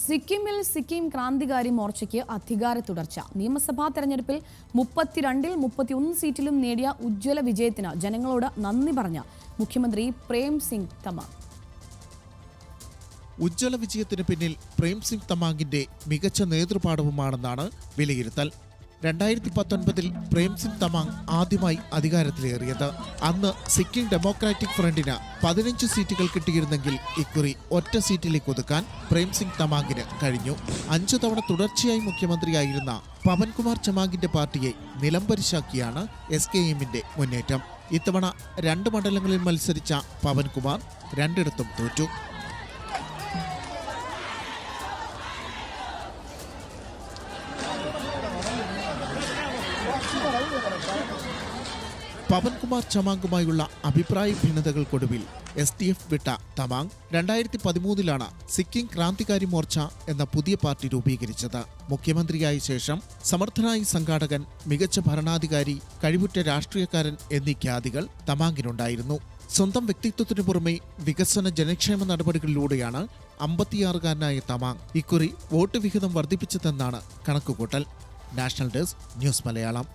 സിക്കിമിൽ സിക്കിം ക്രാന്തികാരി മോർച്ചയ്ക്ക് അധികാര തുടർച്ച. നിയമസഭാ തെരഞ്ഞെടുപ്പിൽ 32-ൽ 31 സീറ്റിലും നേടിയ ഉജ്ജ്വല വിജയത്തിന് ജനങ്ങളോട് നന്ദി പറഞ്ഞ മുഖ്യമന്ത്രി പ്രേം സിംഗ് തമാങ്. ഉജ്ജ്വല വിജയത്തിന് പിന്നിൽ പ്രേം സിംഗ് തമാങ്ങിന്റെ മികച്ച നേതൃപാടവമാണെന്നാണ് വിലയിരുത്തൽ. 2019-ൽ പ്രേം സിംഗ് തമാങ് ആദ്യമായി അധികാരത്തിലേറിയത്. അന്ന് സിക്കിം ഡെമോക്രാറ്റിക് ഫ്രണ്ടിന് 15 സീറ്റുകൾ കിട്ടിയിരുന്നെങ്കിൽ ഇക്കുറി ഒറ്റ സീറ്റിലേക്ക് ഒതുക്കാൻ പ്രേം സിംഗ് തമാങ്ങിന് കഴിഞ്ഞു. 5 തവണ തുടർച്ചയായി മുഖ്യമന്ത്രിയായിരുന്ന പവൻകുമാർ ചമാങ്ങിന്റെ പാർട്ടിയെ നിലംപരിശാക്കിയാണ് SKMന്റെ മുന്നേറ്റം. ഇത്തവണ 2 മണ്ഡലങ്ങളിൽ മത്സരിച്ച പവൻകുമാർ 2ഇടത്തും തോറ്റു. പവൻകുമാർ ചമാങ്ങുമായുള്ള അഭിപ്രായ ഭിന്നതകൾക്കൊടുവിൽ SDF വിട്ട തമാങ് 2013-ലാണ് സിക്കിം ക്രാന്തികാരി മോർച്ച എന്ന പുതിയ പാർട്ടി രൂപീകരിച്ചത്. മുഖ്യമന്ത്രിയായ ശേഷം സമർത്ഥനായ സംഘാടകൻ, മികച്ച ഭരണാധികാരി, കഴിവുറ്റ രാഷ്ട്രീയക്കാരൻ എന്നീ ഖ്യാതികൾ തമാങ്ങിനുണ്ടായിരുന്നു. സ്വന്തം വ്യക്തിത്വത്തിനു പുറമെ വികസന ജനക്ഷേമ നടപടികളിലൂടെയാണ് 56-കാരനായ തമാങ് ഇക്കുറി വോട്ട് വിഹിതം വർദ്ധിപ്പിച്ചതെന്നാണ് കണക്കുകൂട്ടൽ. National desk, news Malayalam.